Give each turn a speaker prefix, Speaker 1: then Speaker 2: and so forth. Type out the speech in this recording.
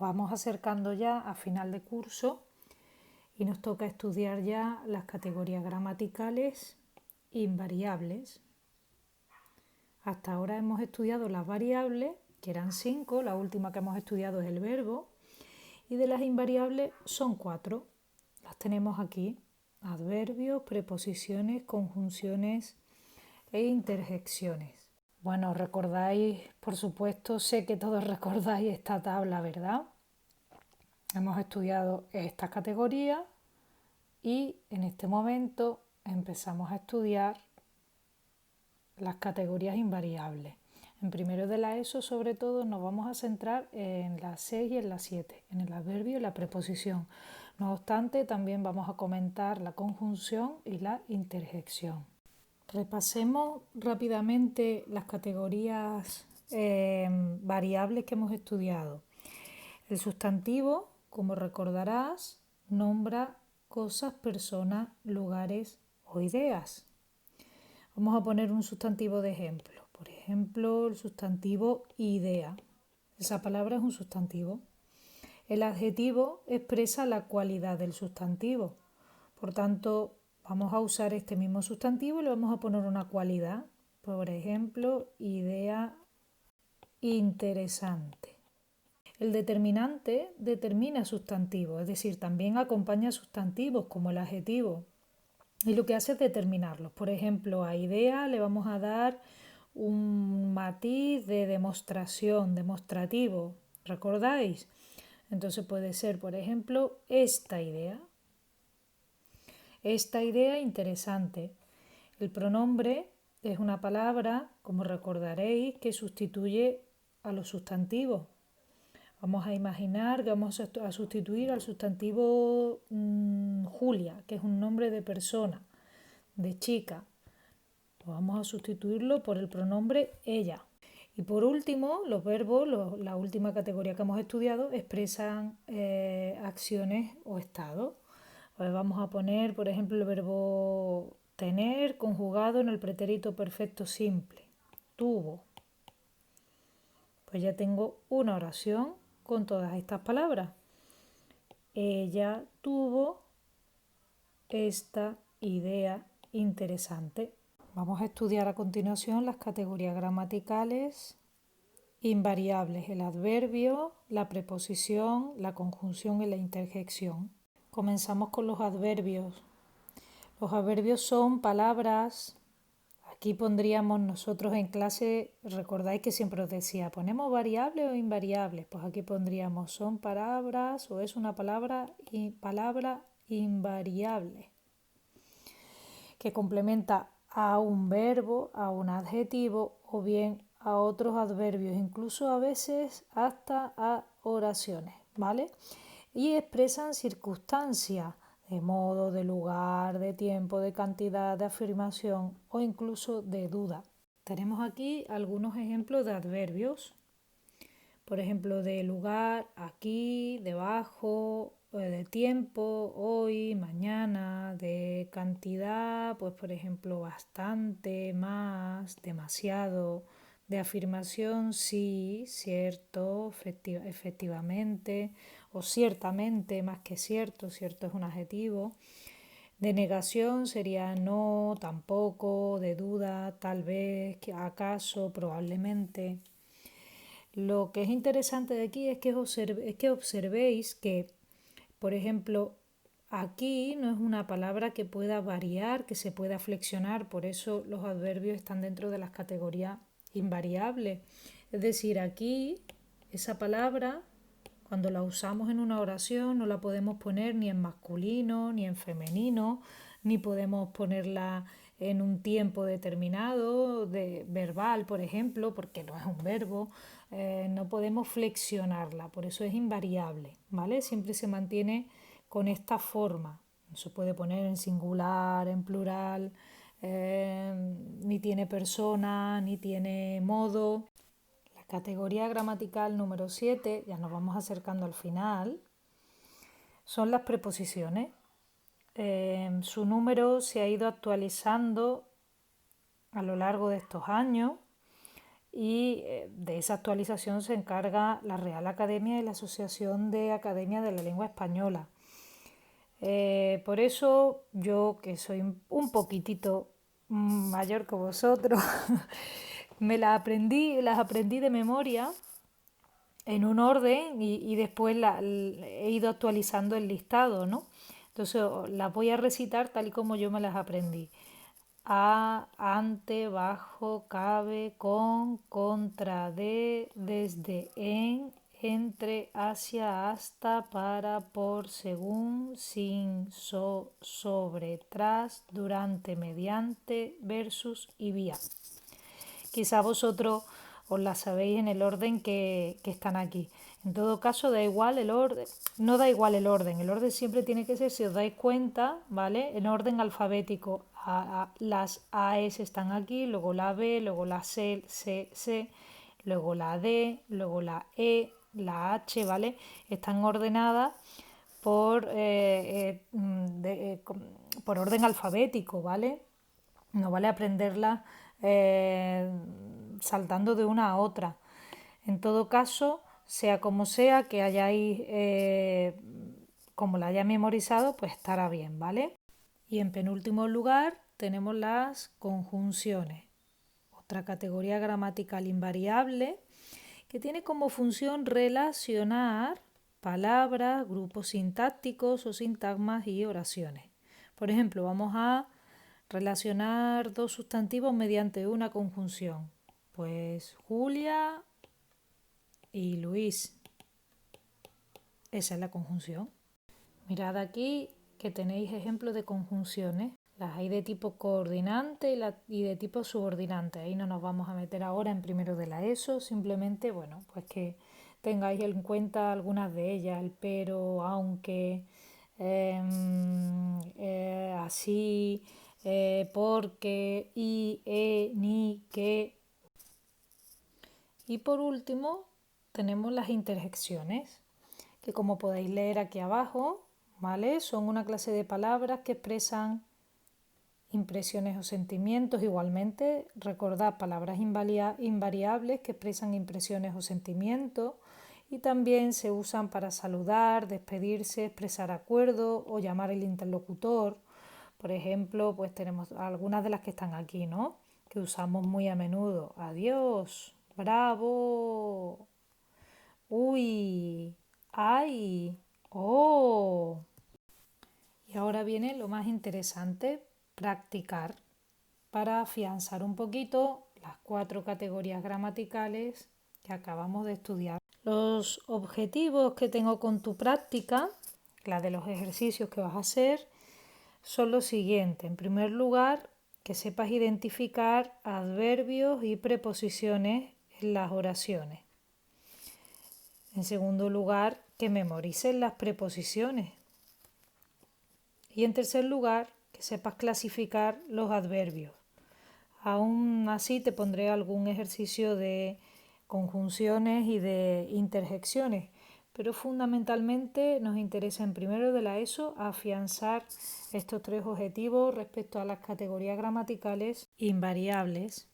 Speaker 1: vamos acercando ya a final de curso y nos toca estudiar ya las categorías gramaticales invariables. Hasta ahora hemos estudiado las variables, que eran 5, la última que hemos estudiado es el verbo, y de las invariables son 4. Las tenemos aquí: adverbios, preposiciones, conjunciones e interjecciones. Bueno, recordáis, por supuesto, sé que todos recordáis esta tabla, ¿verdad? Hemos estudiado estas categorías y en este momento empezamos a estudiar las categorías invariables. En primero de la ESO, sobre todo, nos vamos a centrar en la 6 y en la 7, en el adverbio y la preposición. No obstante, también vamos a comentar la conjunción y la interjección. Repasemos rápidamente las categorías variables que hemos estudiado. El sustantivo, como recordarás, nombra cosas, personas, lugares o ideas. Vamos a poner un sustantivo de ejemplo. Por ejemplo, el sustantivo idea. Esa palabra es un sustantivo. El adjetivo expresa la cualidad del sustantivo. Por tanto, vamos a usar este mismo sustantivo y le vamos a poner una cualidad. Por ejemplo, idea interesante. El determinante determina sustantivos, es decir, también acompaña sustantivos como el adjetivo. Y lo que hace es determinarlos. Por ejemplo, a idea le vamos a dar un matiz de demostración, demostrativo. ¿Recordáis? Entonces puede ser, por ejemplo, esta idea. Esta idea interesante. El pronombre es una palabra, como recordaréis, que sustituye a los sustantivos. Vamos a imaginar que vamos a sustituir al sustantivo Julia, que es un nombre de persona, de chica. Pues vamos a sustituirlo por el pronombre ella. Y por último, los verbos, la última categoría que hemos estudiado, expresan acciones o estados. Pues vamos a poner, por ejemplo, el verbo tener conjugado en el pretérito perfecto simple. Tuvo. Pues ya tengo una oración con todas estas palabras. Ella tuvo esta idea interesante. Vamos a estudiar a continuación las categorías gramaticales invariables, el adverbio, la preposición, la conjunción y la interjección. Comenzamos con los adverbios. Los adverbios son palabras. Aquí pondríamos nosotros en clase, recordáis que siempre os decía, ¿ponemos variables o invariables? Pues aquí pondríamos son palabras o es una palabra invariable que complementa a un verbo, a un adjetivo o bien a otros adverbios, incluso a veces hasta a oraciones, ¿vale? Y expresan circunstancias de modo, de lugar, de tiempo, de cantidad, de afirmación o incluso de duda. Tenemos aquí algunos ejemplos de adverbios. Por ejemplo, de lugar, aquí, debajo, de tiempo, hoy, mañana, de cantidad, pues por ejemplo, bastante, más, demasiado, de afirmación, sí, cierto, efectivamente, o ciertamente, más que cierto, cierto es un adjetivo. De negación sería no, tampoco, de duda, tal vez, acaso, probablemente. Lo que es interesante de aquí es que observéis que, por ejemplo, aquí no es una palabra que pueda variar, que se pueda flexionar, por eso los adverbios están dentro de las categorías invariables. Es decir, aquí esa palabra, cuando la usamos en una oración, no la podemos poner ni en masculino ni en femenino, ni podemos ponerla en un tiempo determinado, de verbal, por ejemplo, porque no es un verbo. No podemos flexionarla, por eso es invariable, ¿vale? Siempre se mantiene con esta forma. No se puede poner en singular, en plural, ni tiene persona, ni tiene modo. La categoría gramatical número 7, ya nos vamos acercando al final, son las preposiciones. Su número se ha ido actualizando a lo largo de estos años y de esa actualización se encarga la Real Academia y la Asociación de Academias de la Lengua Española. Por eso yo, que soy un poquitito mayor que vosotros, las aprendí de memoria en un orden y después he ido actualizando el listado, ¿no? Entonces las voy a recitar tal y como yo me las aprendí. A, ante, bajo, cabe, con, contra, de, desde, en, entre, hacia, hasta, para, por, según, sin, sobre, tras, durante, mediante, versus y vía. Quizá vosotros os la sabéis en el orden que están aquí. En todo caso, da igual el orden, no da igual el orden siempre tiene que ser, si os dais cuenta, ¿vale? En orden alfabético. Las AES están aquí, luego la B, luego la C, luego la D, luego la E, la H, ¿vale? Están ordenadas por orden alfabético, ¿vale? No vale aprenderla saltando de una a otra. En todo caso, sea como sea, que hayáis, como la hayáis memorizado, pues estará bien, ¿vale? Y en penúltimo lugar tenemos las conjunciones, otra categoría gramatical invariable que tiene como función relacionar palabras, grupos sintácticos o sintagmas y oraciones. Por ejemplo, vamos a relacionar dos sustantivos mediante una conjunción. Pues Julia y Luis. Esa es la conjunción. Mirad aquí que tenéis ejemplos de conjunciones. Las hay de tipo coordinante y de tipo subordinante. Ahí no nos vamos a meter ahora en primero de la ESO. Simplemente, bueno, pues que tengáis en cuenta algunas de ellas. El pero, aunque, así, porque, y, ni, que. Y por último tenemos las interjecciones, que como podéis leer aquí abajo, ¿vale? Son una clase de palabras que expresan impresiones o sentimientos. Igualmente, recordad palabras invariables que expresan impresiones o sentimientos y también se usan para saludar, despedirse, expresar acuerdo o llamar al interlocutor. Por ejemplo, pues tenemos algunas de las que están aquí, ¿no? Que usamos muy a menudo. Adiós, bravo, uy, ay, oh. Y ahora viene lo más interesante, practicar, para afianzar un poquito las 4 categorías gramaticales que acabamos de estudiar. Los objetivos que tengo con tu práctica, la de los ejercicios que vas a hacer, son los siguientes. En primer lugar, que sepas identificar adverbios y preposiciones en las oraciones. En segundo lugar, que memorices las preposiciones. Y en tercer lugar, que sepas clasificar los adverbios. Aún así te pondré algún ejercicio de conjunciones y de interjecciones, pero fundamentalmente nos interesa en primero de la ESO afianzar estos 3 objetivos respecto a las categorías gramaticales invariables.